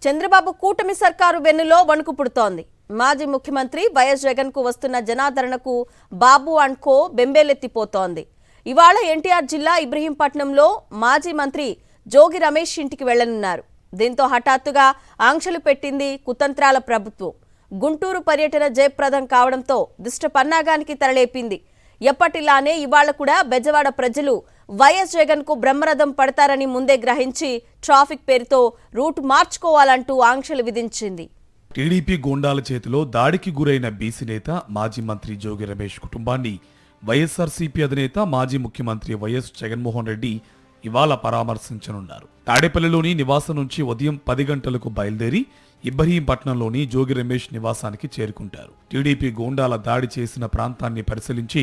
చంద్రబాబు కూటమి సర్కారు వెన్నులో వణుకు పుడుతోంది. మాజీ ముఖ్యమంత్రి వైఎస్ జగన్ కు వస్తున్న జనాదరణకు బాబు అండ్ కో బెంబేలెత్తిపోతోంది. ఇవాళ ఎన్టీఆర్ జిల్లా ఇబ్రహీంపట్నంలో మాజీ మంత్రి జోగి రమేష్ ఇంటికి వెళ్లనున్నారు. దీంతో హఠాత్తుగా ఆంక్షలు పెట్టింది కుతంత్రాల ప్రభుత్వం. గుంటూరు పర్యటన జయప్రదం కావడంతో దిష్ట పన్నాగానికి తరలేపింది. ఎప్పటిలానే ఇవాళ కూడా బెజవాడ ప్రజలు వైఎస్ జగన్ కు బ్రహ్మరథం పడతారని ముందే గ్రహించి ట్రాఫిక్ పేరుతో రూట్ మార్చుకోవాలంటూ ఆంక్షలు విధించింది. టీడీపీ గూండాల చేతిలో దాడికి గురైన బీసీ నేత మాజీ మంత్రి జోగి రమేష్ కుటుంబాన్ని వైఎస్ఆర్సీపీ అధినేత మాజీ ముఖ్యమంత్రి వైఎస్ జగన్మోహన్ రెడ్డి ఇవాళ పరామర్శించనున్నారు. తాడేపల్లిలోని నివాసం నుంచి ఉదయం 10 గంటలకు బయలుదేరి ఇబ్రహీంపట్నంలోని జోగి రమేష్ నివాసానికి చేరుకుంటారు. టీడీపీ గూండాల దాడి చేసిన ప్రాంతాన్ని పరిశీలించి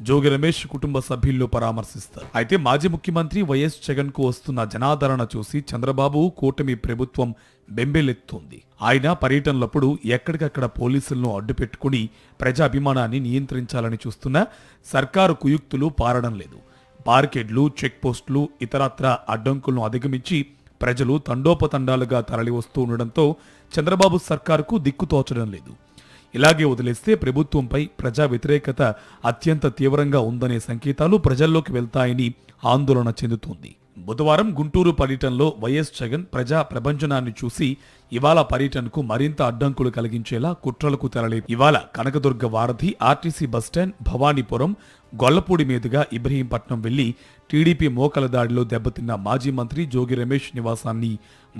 జోగి రమేష్ కుటుంబ సభ్యుల్లో పరామర్శిస్తారు. అయితే మాజీ ముఖ్యమంత్రి వైఎస్ జగన్ కు వస్తున్న జనాదరణ చూసి చంద్రబాబు కూటమి ప్రభుత్వం బెంబేలెత్తుంది. ఆయన పర్యటనలప్పుడు ఎక్కడికక్కడ పోలీసులను అడ్డుపెట్టుకుని ప్రజాభిమానాన్ని నియంత్రించాలని చూస్తున్న సర్కారు కుయుక్తులు పారడం లేదు. బార్కెడ్లు, చెక్ పోస్టులు, ఇతరత్ర అడ్డంకులను అధిగమించి ప్రజలు తండోపతండాలుగా తరలివస్తూ ఉండడంతో చంద్రబాబు సర్కారుకు దిక్కుతోచడం లేదు. ఇలాగే వదిలేస్తే ప్రభుత్వంపై ప్రజా వ్యతిరేకత అత్యంత తీవ్రంగా ఉందనే సంకేతాలు ప్రజల్లోకి వెళ్తాయని ఆందోళన చెందుతోంది. బుధవారం గుంటూరు పర్యటనలో వైఎస్ జగన్ ప్రజా ప్రభంజనాన్ని చూసి ఇవాళ పర్యటనకు మరింత అడ్డంకులు కలిగించేలా కుట్రలకు తెరలే. ఇవాళ కనకదుర్గ వారధి, ఆర్టీసీ బస్టాండ్, భవానీపురం, గొల్లపూడి మీదుగా ఇబ్రహీంపట్నం వెళ్లి టీడీపీ మోకల దాడిలో దెబ్బతిన్న మాజీ మంత్రి జోగి రమేష్ నివాసాన్ని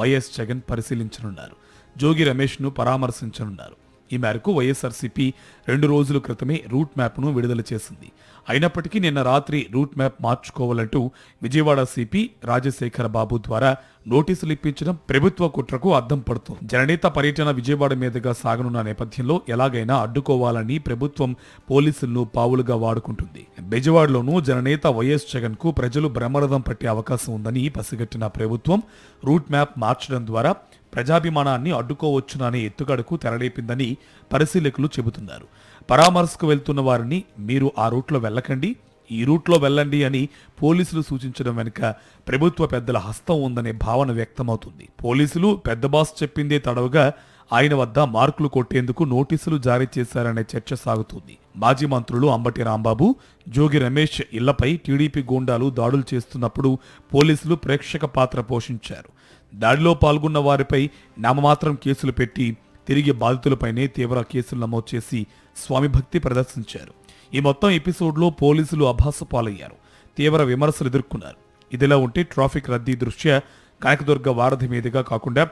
వైఎస్ జగన్ పరిశీలించనున్నారు. జోగి రమేష్ ను పరామర్శించనున్నారు. ఈ మేరకు వైఎస్ఆర్సీపీ 2 రోజుల క్రితమే రూట్ మ్యాప్ను విడుదల చేసింది. అయినప్పటికీ నిన్న రాత్రి రూట్ మ్యాప్ మార్చుకోవాలంటూ విజయవాడ సిపి రాజశేఖర బాబు ద్వారా నోటీసులు ఇప్పించడం ప్రభుత్వ కుట్రకు అద్దం పడుతుంది. జననేత పర్యటన విజయవాడ మీదుగా సాగనున్న నేపథ్యంలో ఎలాగైనా అడ్డుకోవాలని ప్రభుత్వం పోలీసులను పావులుగా వాడుకుంటుంది. బెజవాడలోనూ జననేత వైఎస్ జగన్ కు ప్రజలు బ్రహ్మరథం పట్టే అవకాశం ఉందని పసిగట్టిన ప్రభుత్వం రూట్ మ్యాప్ మార్చడం ద్వారా ప్రజాభిమానాన్ని అడ్డుకోవచ్చుననే ఎత్తుగడకు తెరలేపిందని పరిశీలకులు చెబుతున్నారు. పరామర్శకు వెళ్తున్న వారిని మీరు ఆ రూట్లో వెళ్ళకండి, ఈ రూట్లో వెళ్ళండి అని పోలీసులు సూచించడం వెనుక ప్రభుత్వ పెద్దల హస్తం ఉందనే భావన వ్యక్తమవుతుంది. పోలీసులు పెద్ద బాస్ చెప్పిందే తడవుగా ఆయన వద్ద మార్కులు కొట్టేందుకు నోటీసులు జారీ చేశారనే చర్చ సాగుతుంది. మాజీ మంత్రులు అంబటి రాంబాబు, జోగి రమేష్ ఇళ్లపై టీడీపీ గూండాలు దాడులు చేస్తున్నప్పుడు పోలీసులు ప్రేక్షక పాత్ర పోషించారు. దాడిలో పాల్గొన్న వారిపై నామమాత్రం కేసులు పెట్టి తిరిగి బాధితులపైనే తీవ్ర కేసులు నమోదు చేసి స్వామి భక్తి ప్రదర్శించారు. ఈ మొత్తం ఎపిసోడ్లో పోలీసులు అభాసు పాలయ్యారు, తీవ్ర విమర్శలు ఎదుర్కొన్నారు. ఇదిలా ఉంటే ట్రాఫిక్ రద్దీ దృష్ట్యా కనకదుర్గ వారధి మీదుగా కాకుండా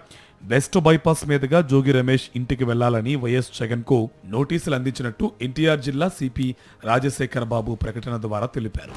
వెస్ట్ బైపాస్ మీదుగా జోగి రమేష్ ఇంటికి వెళ్లాలని వైఎస్ జగన్ కు నోటీసులు అందించినట్టు ఎన్టీఆర్ జిల్లా సిపి రాజశేఖర బాబు ప్రకటన ద్వారా తెలిపారు.